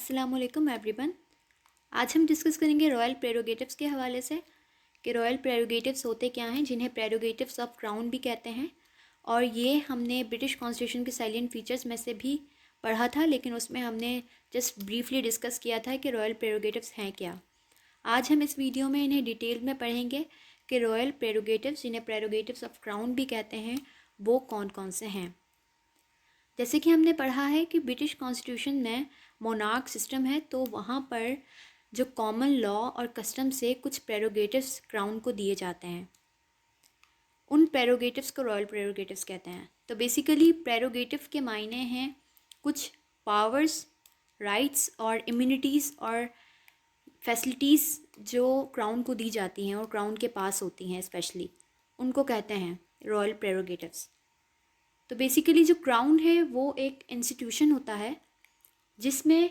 अस्सलाम वालेकुम एवरीवन। आज हम डिस्कस करेंगे रॉयल प्रेरोगेटिव्स के हवाले से कि रॉयल प्रेरोगेटिव्स होते क्या हैं, जिन्हें प्रेरोगेटिव्स ऑफ क्राउन भी कहते हैं। और ये हमने ब्रिटिश कॉन्स्टिट्यूशन के साइलेंट फीचर्स में से भी पढ़ा था, लेकिन उसमें हमने जस्ट ब्रीफली डिस्कस किया था कि रॉयल प्रेरोगेटिव्स हैं क्या। आज हम इस वीडियो में इन्हें डिटेल में पढ़ेंगे कि रॉयल प्रेरोगेटिव्स, जिन्हें प्रेरोगेटिव्स ऑफ क्राउन भी कहते हैं, वो कौन कौन से हैं। जैसे कि हमने पढ़ा है कि ब्रिटिश कॉन्स्टिट्यूशन में मोनार्क सिस्टम है, तो वहाँ पर जो कॉमन लॉ और कस्टम से कुछ प्रेरोगेटिव्स क्राउन को दिए जाते हैं, उन प्रेरोगेटिव्स को रॉयल प्रेरोगेटिव्स कहते हैं। तो बेसिकली प्रेरोगेटिव के मायने हैं कुछ पावर्स, राइट्स और इम्यूनिटीज़ और फैसिलिटीज़ जो क्राउन को दी जाती हैं और क्राउन के पास होती हैं स्पेशली, उनको कहते हैं रॉयल प्रेरोगेटिव्स। तो बेसिकली जो क्राउन है वो एक इंस्टीट्यूशन होता है जिसमें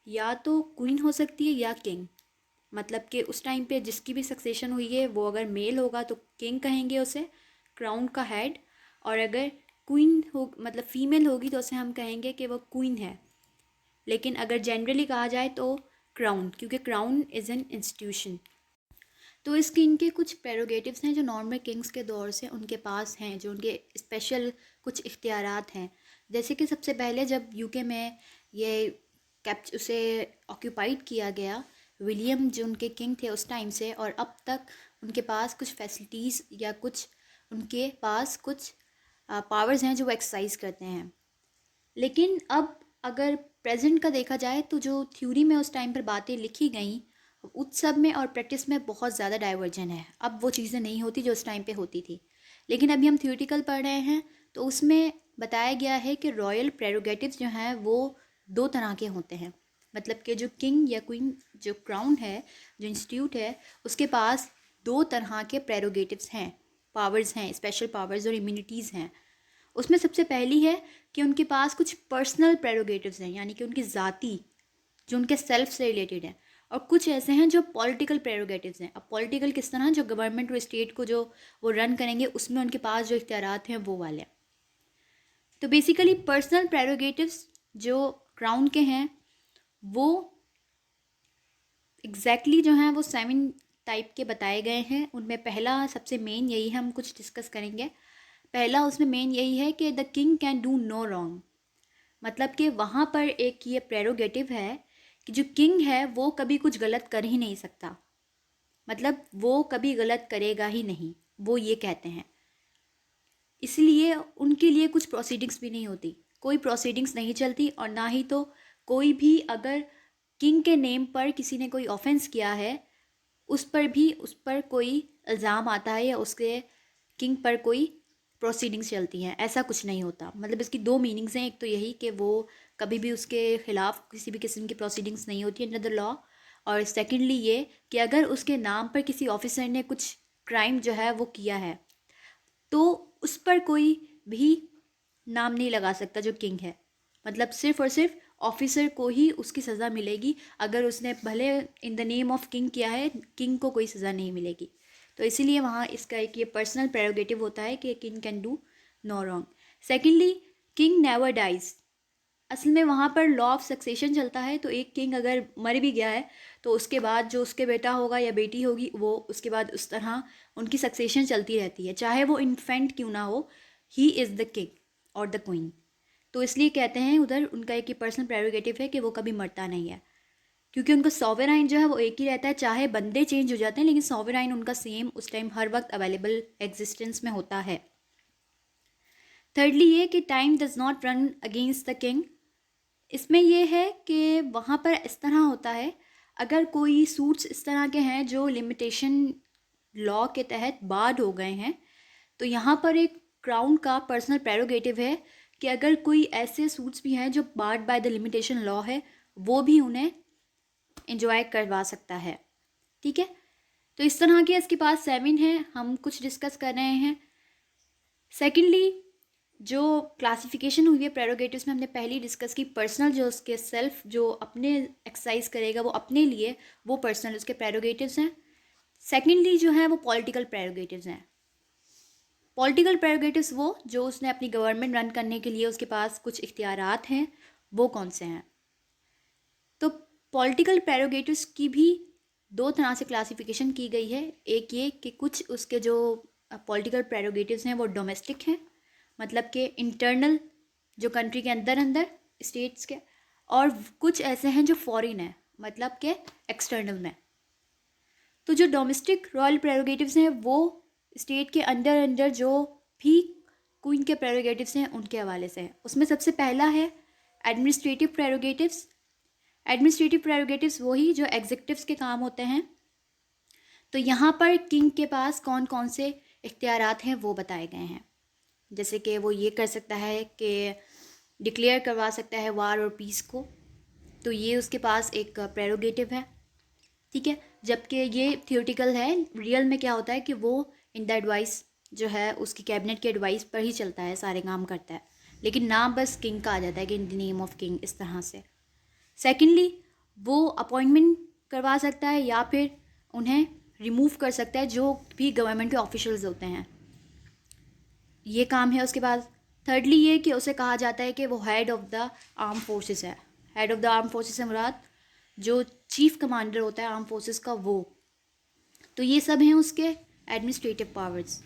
या तो क्वीन हो सकती है या किंग। मतलब कि उस टाइम पे जिसकी भी सक्सेशन हुई है वो अगर मेल होगा तो किंग कहेंगे उसे, क्राउन का हेड। और अगर क्वीन हो मतलब फीमेल होगी तो उसे हम कहेंगे कि वो क्वीन है। लेकिन अगर जनरली कहा जाए तो क्राउन, क्योंकि क्राउन इज़ एन इंस्टीट्यूशन। तो इस किंग के कुछ प्रेरोगेटिव्स हैं जो नॉर्मल किंग्स के दौर से उनके पास हैं, जो उनके स्पेशल कुछ इख्तियारात हैं। जैसे कि सबसे पहले जब यूके में ये उसे ऑक्यूपाइड किया गया, विलियम जो उनके किंग थे उस टाइम से और अब तक उनके पास कुछ फैसिलिटीज़ या कुछ उनके पास कुछ पावर्स हैं जो वो एक्सरसाइज करते हैं। लेकिन अब अगर प्रेजेंट का देखा जाए तो जो थ्योरी में उस टाइम पर बातें लिखी गई, उस सब में और प्रैक्टिस में बहुत ज़्यादा डाइवर्जन है। अब वो चीज़ें नहीं होती जो उस टाइम पे होती थी। लेकिन अभी हम थ्योरेटिकल पढ़ रहे हैं तो उसमें बताया गया है कि रॉयल प्रेरोगेटिव्स जो हैं वो दो तरह के होते हैं। मतलब कि जो किंग या क्वीन, जो क्राउन है, जो इंस्टीट्यूट है, उसके पास दो तरह के प्रेरोगेटिव्स हैं, पावर्स हैं, स्पेशल पावर्स और इम्यूनिटीज़ हैं। उसमें सबसे पहली है कि उनके पास कुछ पर्सनल प्रेरोगेटिव्स हैं, यानी कि उनकी ज़ाती, जो उनके सेल्फ से रिलेटेड है। और कुछ ऐसे हैं जो पॉलिटिकल प्रेरोगेटिव्स हैं। अब पॉलिटिकल किस तरह, जो गवर्नमेंट और स्टेट को जो वो रन करेंगे उसमें उनके पास जो इख्तियारात हैं वो वाले। तो बेसिकली पर्सनल प्रेरोगेटिव्स जो क्राउन के हैं वो एग्जैक्टली जो हैं वो 7 टाइप के बताए गए हैं। उनमें पहला सबसे मेन यही है, हम कुछ डिस्कस करेंगे। पहला उसमें मेन यही है कि the king can do no wrong. मतलब कि वहाँ पर एक ये प्रेरोगेटिव है कि जो किंग है वो कभी कुछ गलत कर ही नहीं सकता। मतलब वो कभी गलत करेगा ही नहीं, वो ये कहते हैं। इसलिए उनके लिए कुछ प्रोसीडिंग्स भी नहीं होती, कोई प्रोसीडिंग्स नहीं चलती। और ना ही तो कोई भी अगर किंग के नेम पर किसी ने कोई ऑफेंस किया है उस पर कोई इल्ज़ाम आता है या उसके किंग पर कोई प्रोसीडिंग्स चलती हैं, ऐसा कुछ नहीं होता। मतलब इसकी दो मीनिंग्स हैं। एक तो यही कि वो कभी भी उसके ख़िलाफ़ किसी भी किस्म की प्रोसीडिंग्स नहीं होती अंडर द लॉ। और सेकेंडली ये कि अगर उसके नाम पर किसी ऑफिसर ने कुछ क्राइम जो है वो किया है तो उस पर कोई भी नाम नहीं लगा सकता जो किंग है। मतलब सिर्फ़ और सिर्फ ऑफिसर को ही उसकी सज़ा मिलेगी। अगर उसने भले in the name of king किया है, किंग को कोई सज़ा नहीं मिलेगी। तो इसीलिए वहाँ इसका एक ये पर्सनल प्रेरोगेटिव होता है कि king can do no wrong. Secondly, king never dies. असल में वहाँ पर लॉ ऑफ सक्सेशन चलता है। तो एक किंग अगर मर भी गया है तो उसके बाद जो उसके बेटा होगा या बेटी होगी वो उसके बाद उस तरह उनकी सक्सेशन चलती रहती है, चाहे वो इन्फेंट क्यों ना हो। ही इज़ द किंग और द क्वीन। तो इसलिए कहते हैं उधर उनका एक ही पर्सनल प्रेरोगेटिव है कि वो कभी मरता नहीं है, क्योंकि उनका सॉवराइन जो है वो एक ही रहता है। चाहे बंदे चेंज हो जाते हैं लेकिन सॉवराइन उनका सेम उस टाइम हर वक्त अवेलेबल एग्जिस्टेंस में होता है। थर्डली ये कि time does not run against the king. इसमें यह है कि वहाँ पर इस तरह होता है, अगर कोई सूट्स इस तरह के हैं जो लिमिटेशन लॉ के तहत बार्ड हो गए हैं, तो यहाँ पर एक क्राउन का पर्सनल प्रेरोगेटिव है कि अगर कोई ऐसे सूट्स भी हैं जो barred by the limitation law है, वो भी उन्हें एंजॉय करवा सकता है। ठीक है, तो इस तरह के इसके पास 7 हैं, हम कुछ डिस्कस कर रहे हैं। सेकेंडली, जो क्लासिफिकेशन हुई है प्रेरोगेटिव्स में, हमने पहले ही डिस्कस की। पर्सनल जो उसके सेल्फ जो अपने एक्सरसाइज करेगा वो अपने लिए, वो पर्सनल उसके प्रेरोगेटिव्स हैं। सेकेंडली जो है वो पॉलिटिकल प्रेरोगेटिव्स हैं। पॉलिटिकल प्रेरोगेटिव्स वो जो उसने अपनी गवर्नमेंट रन करने के लिए उसके पास कुछ इख्तियारात हैं, वो कौन से हैं। तो पॉलिटिकल प्रेरोगेटिव्स की भी दो तरह से क्लासिफिकेशन की गई है। एक ये कि कुछ उसके जो पॉलिटिकल प्रेरोगेटिव्स हैं वो डोमेस्टिक हैं, मतलब कि इंटरनल, जो कंट्री के अंदर अंदर स्टेट्स के, और कुछ ऐसे हैं जो फॉरेन है, मतलब कि एक्सटर्नल में। तो जो डोमेस्टिक रॉयल प्रेरोगेटिव्स हैं वो स्टेट के अंदर अंदर जो भी क्वीन के प्रेरोगेटिव्स हैं उनके हवाले से है। उसमें सबसे पहला है एडमिनिस्ट्रेटिव प्रेरोगेटिव्स। एडमिनिस्ट्रेटिव प्रेरोगेटिव्स वही जो एग्जीक्यूटिव्स के काम होते हैं। तो यहाँ पर किंग के पास कौन कौन से इख्तियारात हैं वो बताए गए हैं। जैसे कि वो ये कर सकता है कि डिक्लेयर करवा सकता है वार और पीस को, तो ये उसके पास एक प्रेरोगेटिव है, ठीक है। जबकि ये थियोटिकल है, रियल में क्या होता है कि वो इन द एडवाइस जो है उसकी कैबिनेट की एडवाइस पर ही चलता है, सारे काम करता है, लेकिन नाम बस किंग का आ जाता है कि in the name of king, इस तरह से। सेकेंडली, वो अपॉइंटमेंट करवा सकता है या फिर उन्हें रिमूव कर सकता है जो भी गवर्नमेंट के ऑफिशियल्स होते हैं, ये काम है उसके पास। थर्डली ये कि उसे कहा जाता है कि वो head of the arm forces है। Head of the arm forces से मुराद जो चीफ कमांडर होता है आर्म फोर्सेस का, वो। तो ये सब हैं उसके एडमिनिस्ट्रेटिव पावर्स।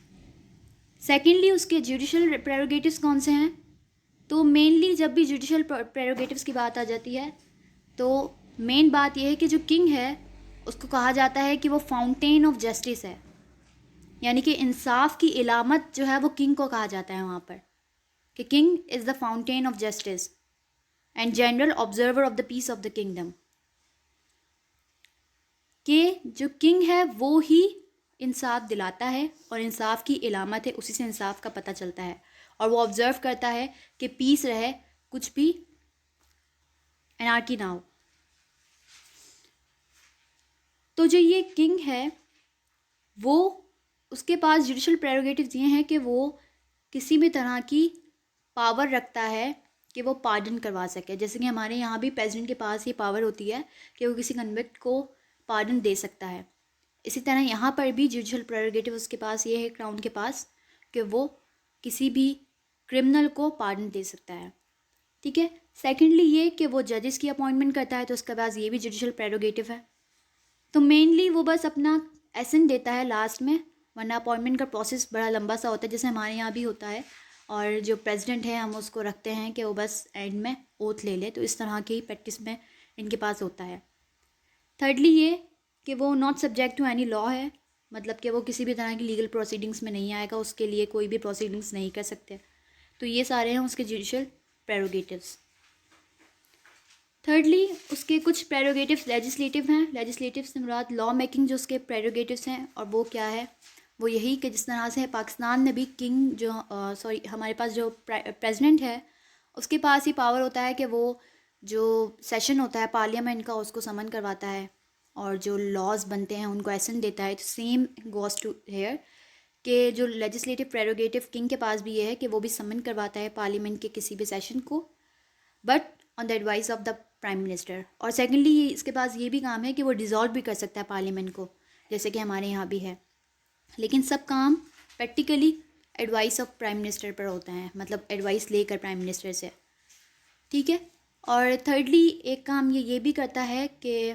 सेकेंडली, उसके जुडिशल प्रेरोगेटिव्स कौन से हैं? तो मेनली जब भी जुडिशल प्रेरोगेटिव्स की बात आ जाती है तो मेन बात यह है कि जो किंग है उसको कहा जाता है कि वो फाउंटेन ऑफ जस्टिस है, यानी कि इंसाफ की इलामत जो है वो किंग को कहा जाता है वहाँ पर, कि king is the fountain of justice and general observer of the peace of the kingdom. कि जो किंग है वो ही इंसाफ दिलाता है और इंसाफ की इलामत है, उसी से इंसाफ का पता चलता है, और वो ऑब्जर्व करता है कि पीस रहे, कुछ भी एनार्की ना हो। तो जो ये किंग है वो, उसके पास जुडिशल प्रेरोगेटिव्स ये हैं कि वो किसी भी तरह की पावर रखता है कि वो पार्डन करवा सके। जैसे कि हमारे यहाँ भी प्रेसिडेंट के पास ये पावर होती है कि वो किसी कन्विक्ट को पार्डन दे सकता है। इसी तरह यहाँ पर भी जुडिशल प्रेरोगेटिव उसके पास ये है, क्राउन के पास, कि वो किसी भी क्रिमिनल को पार्डन दे सकता है, ठीक है। सेकेंडली ये कि वो जजेस की अपॉइंटमेंट करता है, तो उसके पास ये भी जुडिशल प्रेरोगेटिव है। तो मेनली वो बस अपना एसेंट देता है लास्ट में, वरना अपॉइंटमेंट का प्रोसेस बड़ा लंबा सा होता है, जैसे हमारे यहाँ भी होता है। और जो प्रेसिडेंट है हम उसको रखते हैं कि वो बस एंड में ओथ ले ले, तो इस तरह की प्रैक्टिस में इनके पास होता है। थर्डली ये कि वो not subject to any law है, मतलब कि वो किसी भी तरह की लीगल प्रोसीडिंग्स में नहीं आएगा, उसके लिए कोई भी प्रोसीडिंग्स नहीं कर सकते। तो ये सारे हैं उसके जुडिशल प्रेरोगेटिव्स। थर्डली उसके कुछ प्रेरोगेटिव्स लेजिस्लेटिव हैं। लेजिस्लेटिव से मुराद लॉ मेकिंग जो उसके प्रेरोगेटिव्स हैं, और वो क्या है, वो यही कि जिस तरह से पाकिस्तान में भी किंग जो हमारे पास जो प्रेसिडेंट है उसके पास ही पावर होता है कि वो जो सेशन होता है पार्लियामेंट का उसको समन करवाता है और जो लॉज बनते हैं उनको एसेंट देता है। तो सेम गोज़ टू हेयर कि जो लेजिस्लेटिव प्रेरोगेटिव किंग के पास भी ये है कि वो भी समन करवाता है पार्लियामेंट के किसी भी सेशन को, but on the advice of the prime minister. और सेकेंडली इसके पास ये भी काम है कि वो डिज़ोल्व भी कर सकता है पार्लियामेंट को, जैसे कि हमारे यहाँ भी है, लेकिन सब काम practically advice of prime minister पर होता है, मतलब एडवाइस लेकर प्राइम मिनिस्टर से, ठीक है। और थर्डली एक काम ये भी करता है कि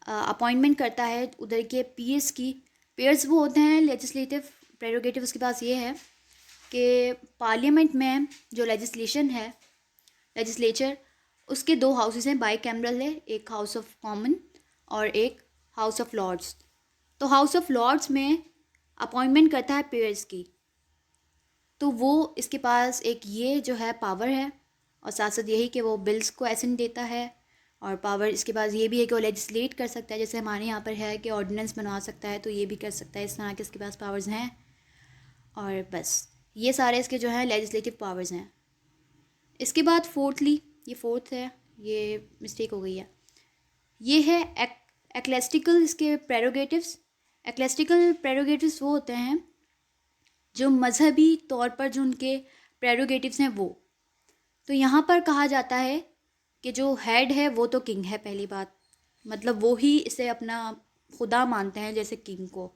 अपॉइंटमेंट करता है उधर के पीएस की। पेयर्स वो होते हैं लेजिस्लेटिव प्रेरोगेटिव, उसके पास ये है कि पार्लियामेंट में जो लेजिस्लेशन है, लेजिस्लेचर, उसके दो हाउसेस हैं, बाई कैमरल है, एक हाउस ऑफ कॉमन और एक हाउस ऑफ लॉर्ड्स। तो हाउस ऑफ लॉर्ड्स में अपॉइंटमेंट करता है पेयर्स की, तो वो इसके पास एक ये जो है पावर है, और साथ साथ यही कि वो बिल्स को एसेंट देता है, और पावर इसके पास ये भी है कि वो लेजिस्लेट कर सकता है, जैसे हमारे यहाँ पर है कि ऑर्डिनेंस बनवा सकता है, तो ये भी कर सकता है, इस तरह के इसके पास पावर्स हैं। और बस ये सारे इसके जो हैं लेजिस्लेटिव पावर्स हैं। इसके बाद फोर्थली, ये फोर्थ है, ये मिस्टेक हो गई है, ये है एक्लेस्टिकल इसके प्रेरोगेटिव्स। एक्लेस्टिकल प्रेरोगेटिव्स वो होते हैं जो मजहबी तौर पर जो उनके प्रेरोगेटिव्स हैं वो। तो यहाँ पर कहा जाता है कि जो हेड है वो तो किंग है, पहली बात, मतलब वो ही इसे अपना खुदा मानते हैं जैसे किंग को।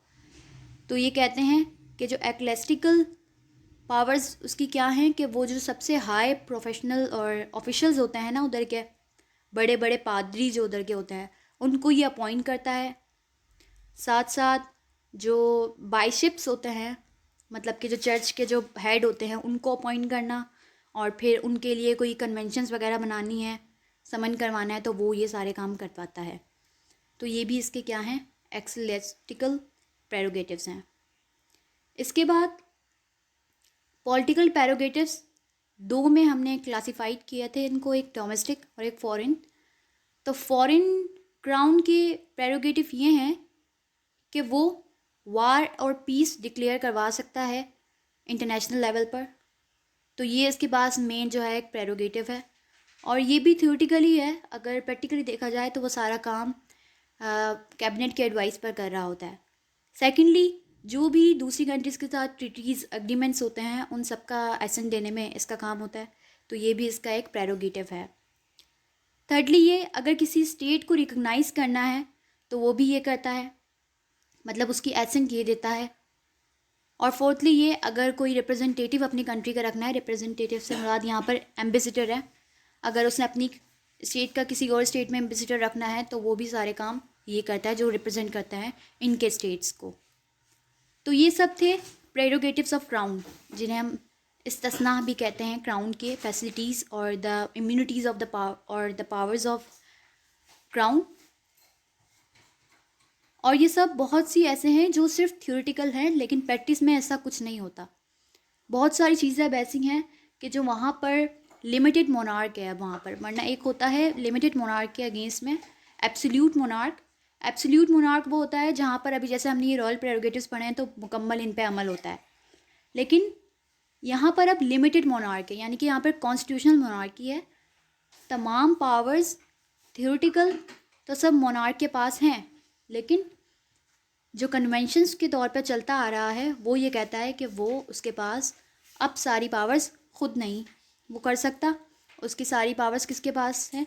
तो ये कहते हैं कि जो एक्लेस्टिकल पावर्स उसकी क्या हैं कि वो जो सबसे हाई प्रोफेशनल और ऑफिशियल्स होते हैं ना उधर के, बड़े बड़े पादरी जो उधर के होते हैं उनको ये अपॉइंट करता है। साथ साथ जो बाइशप्स होते हैं, मतलब कि जो चर्च के जो हेड होते हैं उनको अपॉइंट करना, और फिर उनके लिए कोई कन्वेंशंस वगैरह बनानी है, समन करवाना है, तो वो ये सारे काम कर पाता है। तो ये भी इसके क्या हैं, एक्सेलेस्टिकल प्रेरोगेटिव्स हैं। इसके बाद पॉलिटिकल प्रेरोगेटिव्स दो में हमने क्लासिफाइड किए थे इनको, एक डोमेस्टिक और एक फॉरेन। तो फॉरेन क्राउन के प्रेरोगेटिव ये हैं कि वो वार और पीस डिक्लेयर करवा सकता है इंटरनेशनल लेवल पर। तो ये इसके पास मेन जो है एक प्रेरोगेटिव है, और ये भी थ्योरेटिकली है। अगर प्रैक्टिकली देखा जाए तो वो सारा काम कैबिनेट के एडवाइस पर कर रहा होता है। सेकेंडली, जो भी दूसरी कंट्रीज़ के साथ ट्रीटीज़ एग्रीमेंट्स होते हैं उन सब का एसेंट देने में इसका काम होता है। तो ये भी इसका एक प्रेरोगेटिव है। थर्डली, ये अगर किसी स्टेट को रिकॉग्नाइज़ करना है तो वो भी ये करता है, मतलब उसकी एसेंट ये देता है। और फोर्थली, ये अगर कोई रिप्रेजेंटेटिव अपनी कंट्री का रखना है, रिप्रेजेंटेटिव से मुराद यहाँ पर एम्बेसडर है, अगर उसने अपनी स्टेट का किसी और स्टेट में एम्बेसडर रखना है तो वो भी सारे काम ये करता है जो रिप्रेजेंट करता है इनके स्टेट्स को। तो ये सब थे प्रेरोगेटिव्स ऑफ क्राउन, जिन्हें हम इस्तिस्ना भी कहते हैं क्राउन के, फैसिलिटीज़ और द इम्यूनिटीज़ ऑफ द और द पावर्स ऑफ क्राउन। और ये सब बहुत सी ऐसे हैं जो सिर्फ थ्योरेटिकल हैं, लेकिन प्रैक्टिस में ऐसा कुछ नहीं होता। बहुत सारी चीज़ें अब ऐसी हैं कि जो वहाँ पर लिमिटेड मोनार्क है वहाँ पर, वरना एक होता है लिमिटेड मोनार्क के अगेंस्ट में एब्सोल्यूट मोनार्क। एब्सोल्यूट मोनार्क वो होता है जहाँ पर अभी जैसे हमने ये रॉयल प्रेरोगेटिव्स पढ़े हैं तो मुकम्मल इन पे अमल होता है, लेकिन यहाँ पर अब लिमिटेड मोनार्क है, यानी कि यहाँ पर कॉन्स्टिट्यूशनल मोनार्की है। तमाम पावर्स थ्योरेटिकल तो सब मोनार्क के पास हैं, लेकिन जो कन्वेंशंस के तौर पर चलता आ रहा है वो ये कहता है कि वो उसके पास अब सारी पावर्स खुद नहीं वो कर सकता। उसकी सारी पावर्स किसके पास है,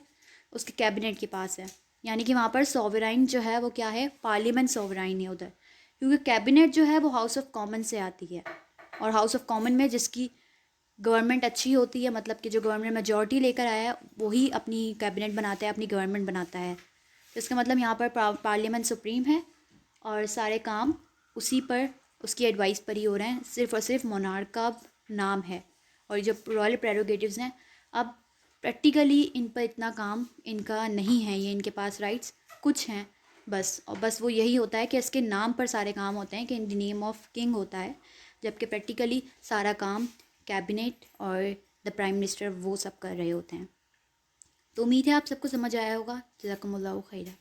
उसके कैबिनेट के पास है। यानी कि वहाँ पर सोवराइन जो है वो क्या है, पार्लियामेंट सोवराइन है उधर, क्योंकि कैबिनेट जो है वो हाउस ऑफ कॉमन से आती है, और हाउस ऑफ कॉमन में जिसकी गवर्नमेंट अच्छी होती है, मतलब कि जो गवर्नमेंट मेजॉरिटी लेकर आया है वही अपनी कैबिनेट बनाता है, अपनी गवर्नमेंट बनाता है। तो इसका मतलब यहाँ पर पार्लियामेंट सुप्रीम है और सारे काम उसी पर, उसकी एडवाइस पर ही हो रहे हैं, सिर्फ और सिर्फ मोनार्क का नाम है। और जो रॉयल प्रेरोगेटिव्स हैं अब प्रैक्टिकली इन पर इतना काम इनका नहीं है, ये इनके पास राइट्स कुछ हैं बस, और बस वो यही होता है कि इसके नाम पर सारे काम होते हैं कि in the name of king होता है, जबकि प्रैक्टिकली सारा काम कैबिनेट और द प्राइम मिनिस्टर वो सब कर रहे होते हैं। तो उम्मीद है आप सबको समझ आया होगा। जज़ाकुमुल्लाहु खैरा।